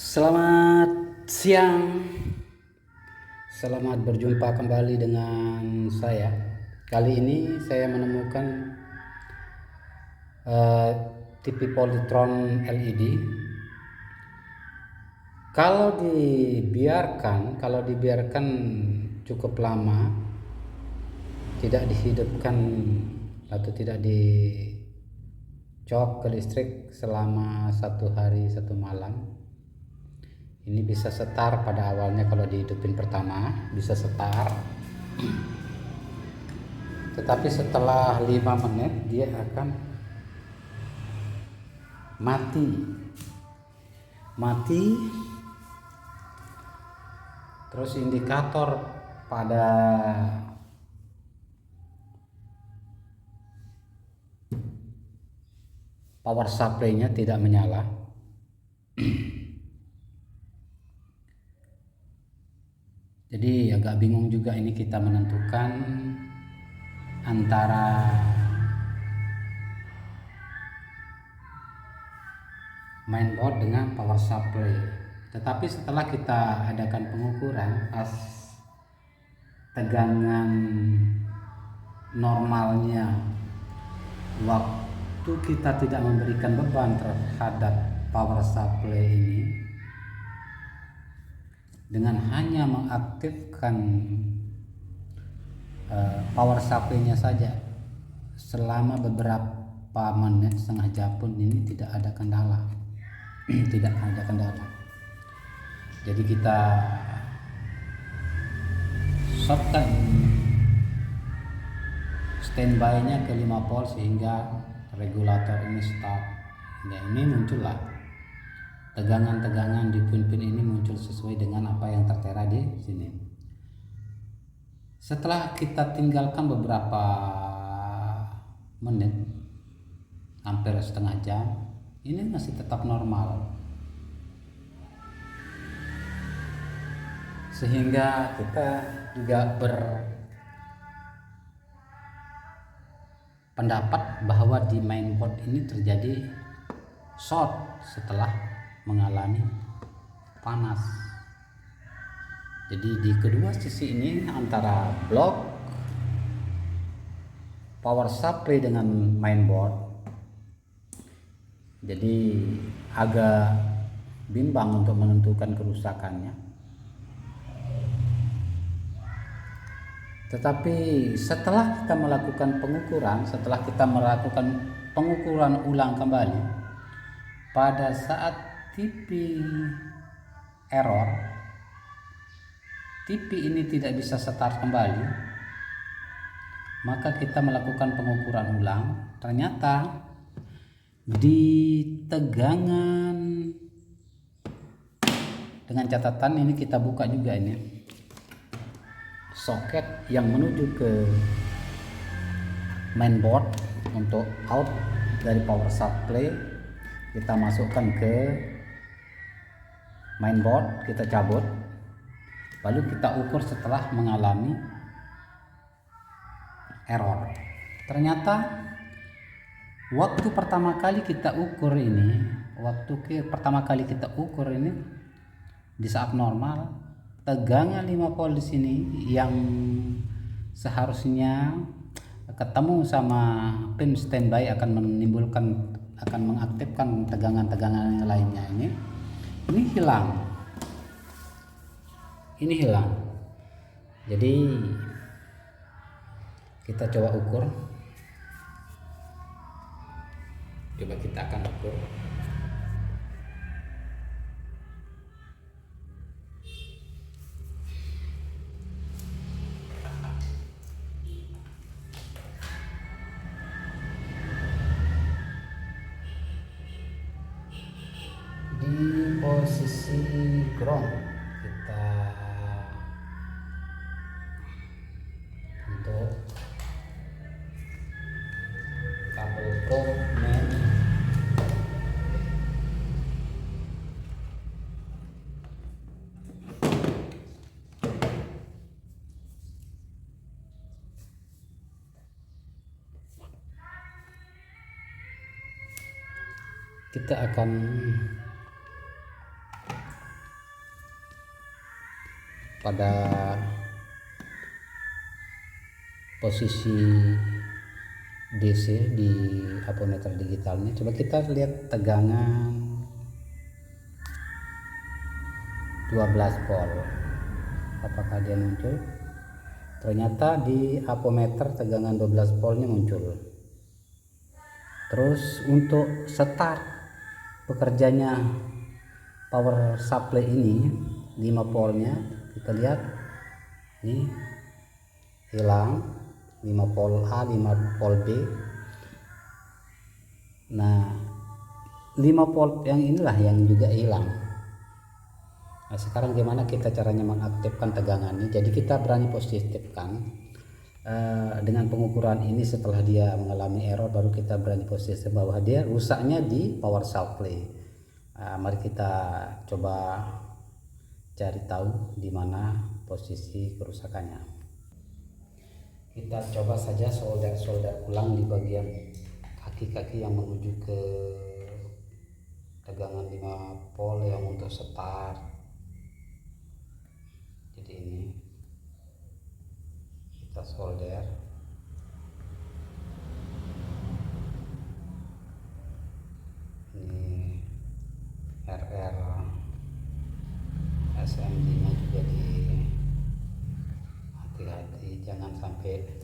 Selamat siang, selamat berjumpa kembali dengan saya. Kali ini saya menemukan uh, TV Polytron LED. Kalau dibiarkan cukup lama, tidak dihidupkan atau tidak dicok ke listrik selama 1 hari 1 malam, ini bisa setar. Pada awalnya kalau dihidupin pertama bisa setar, tetapi setelah 5 menit dia akan mati. Terus indikator pada power supply-nya tidak menyala. Jadi agak bingung juga ini kita menentukan antara mainboard dengan power supply. Tetapi setelah kita adakan pengukuran pas tegangan normalnya, waktu kita tidak memberikan beban terhadap power supply ini, dengan hanya mengaktifkan power supply-nya saja selama beberapa menit, setengah jam pun ini tidak ada kendala. Tidak ada kendala. Jadi kita shortkan standby-nya ke 5 volt sehingga regulator ini start. Nah, ini muncullah tegangan-tegangan di pin-pin ini muncul sesuai dengan apa yang tertera di sini. Setelah kita tinggalkan beberapa menit, hampir setengah jam, ini masih tetap normal. Sehingga kita juga berpendapat bahwa di mainboard ini terjadi short setelah mengalami panas. Jadi di kedua sisi ini antara blok power supply dengan mainboard, jadi agak bimbang untuk menentukan kerusakannya. Tetapi setelah kita melakukan pengukuran ulang kembali, pada saat TV error, TV ini tidak bisa start kembali, maka kita melakukan pengukuran ulang. Ternyata di tegangan, dengan catatan ini kita buka juga ini soket yang menuju ke mainboard untuk out dari power supply, kita masukkan ke mainboard, kita cabut, lalu kita ukur setelah mengalami error. Ternyata waktu pertama kali kita ukur ini di saat normal, tegangan 5 volt di sini yang seharusnya ketemu sama pin standby akan mengaktifkan tegangan-tegangan yang lainnya, ini hilang. Jadi kita coba ukur. Kita akan ukur. Di posisi ground kita untuk kabel port main, kita akan pada posisi DC di ampermeter digitalnya. Coba kita lihat tegangan 12 volt, apakah dia muncul? Ternyata di ampermeter tegangan 12 voltnya muncul. Terus untuk start bekerjanya power supply ini 5 voltnya, kita lihat ini hilang, 5 volt A, 5 volt B. Nah 5 volt yang inilah yang juga hilang. Nah sekarang gimana kita caranya mengaktifkan tegangannya? Jadi kita berani positifkan dengan pengukuran ini. Setelah dia mengalami error, baru kita berani positifkan bahwa dia rusaknya di power supply. Mari kita coba cari tahu di mana posisi kerusakannya. Kita coba saja solder ulang di bagian kaki-kaki yang menuju ke tegangan 5 volt yang untuk start. Jadi ini kita solder. Ini RR SMD nya juga di hati-hati, jangan sampai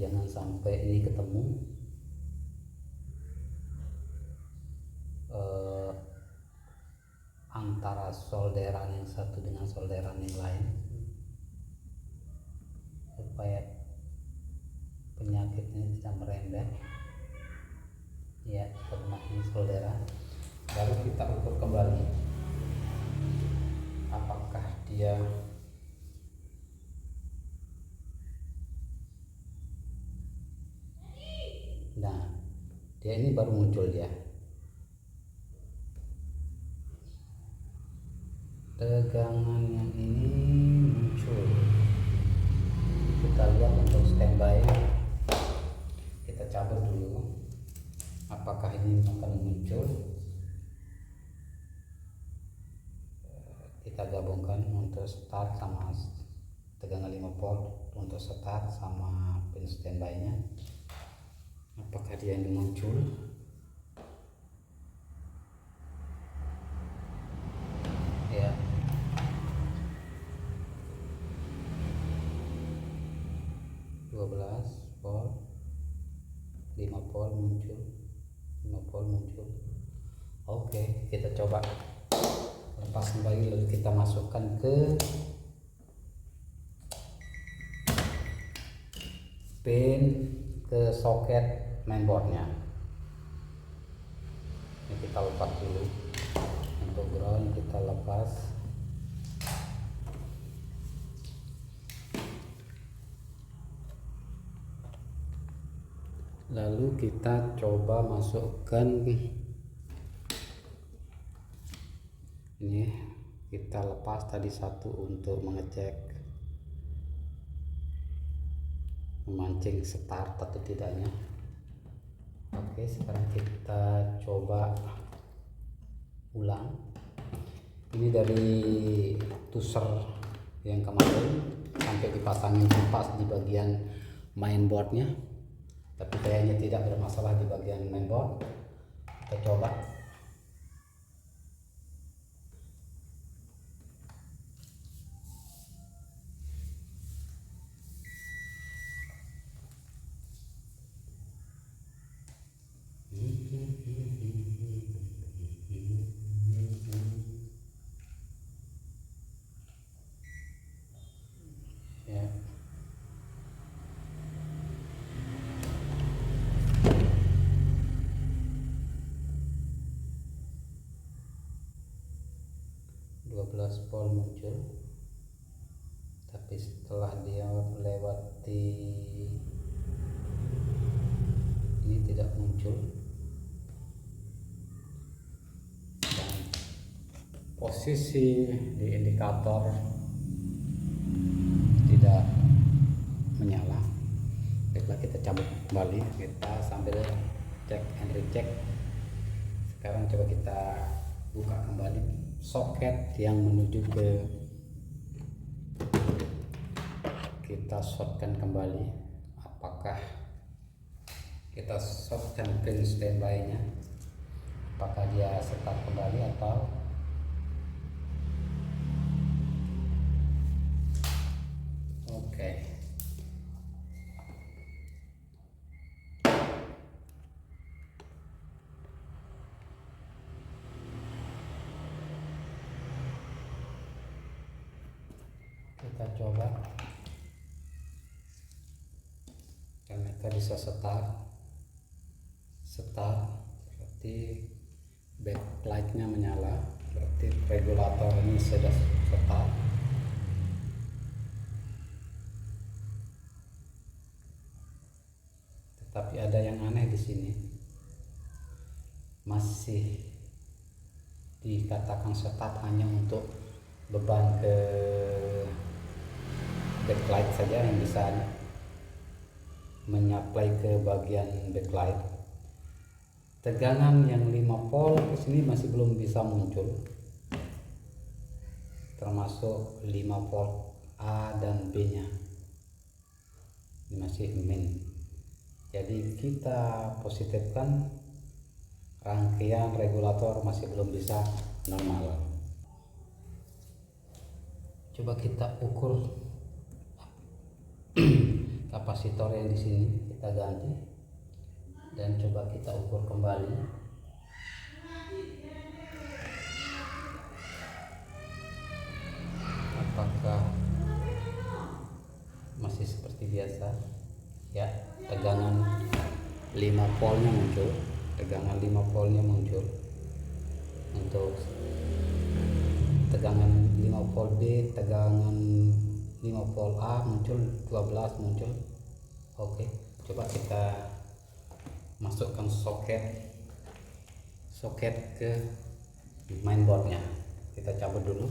jangan sampai ini ketemu antara solderan yang satu dengan solderan yang lain, supaya penyakitnya tidak merembet. Ya, pernah ini solderan, baru kita ukur kembali apakah dia dia ini baru muncul ya. Tegangan yang ini muncul. Kita lihat untuk standby. Kita cabut dulu. Apakah ini akan muncul? Kita gabungkan untuk start sama tegangan 5 volt untuk start sama pin standby-nya. Apakah dia ini muncul? Ya. Volt, 5 volt muncul, 5 volt muncul. Oke, kita coba lepas kembali, lalu kita masukkan ke pin, ke soket mainboardnya. Ini kita lepas dulu. Untuk ground kita lepas. Lalu kita coba masukkan ini, kita lepas tadi satu untuk mengecek memancing start atau tidaknya. Oke, sekarang kita coba ulang. Ini dari tuser yang kemarin sampai dipasangin kipas di bagian mainboardnya, tapi kayaknya tidak bermasalah di bagian mainboard. Kita coba. Ya. Volt muncul, tapi setelah dia melewati ini tidak muncul. posisi di indikator tidak menyala. Baiklah, kita cabut kembali, kita sambil cek and recheck. Sekarang coba kita buka kembali soket yang menuju ke, kita shortkan kembali. Apakah kita shortkan pin standby nya, apakah dia start kembali atau oke. Kita coba, ternyata bisa start berarti backlight-nya menyala, berarti regulator ini sudah start. Tetapi ada yang aneh di sini, masih dikatakan start hanya untuk beban ke backlight saja yang bisa menyuplai ke bagian backlight. Tegangan yang 5 volt ke sini masih belum bisa muncul, termasuk 5 volt A dan B nya ini masih min. Jadi kita positifkan, rangkaian regulator masih belum bisa normal. Coba kita ukur kapasitor yang di sini, kita ganti dan coba kita ukur kembali. Apakah masih seperti biasa? Ya, tegangan 5 voltnya muncul, tegangan 5 voltnya muncul. Untuk tegangan 5 volt B, tegangan 5 volt A muncul, 12 muncul. Oke, coba kita masukkan soket ke mainboardnya. Kita cabut dulu.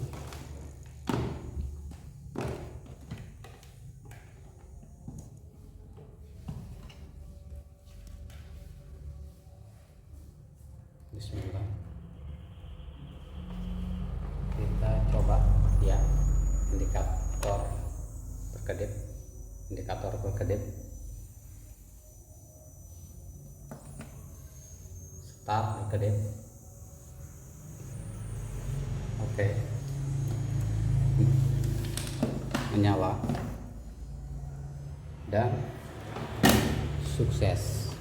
Bismillah. Kita coba ya, indikator berkedip, start berkedip. Oke, menyala dan sukses.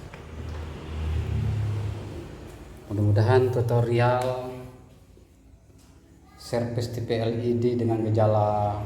Mudah-mudahan tutorial servis TV LED dengan gejala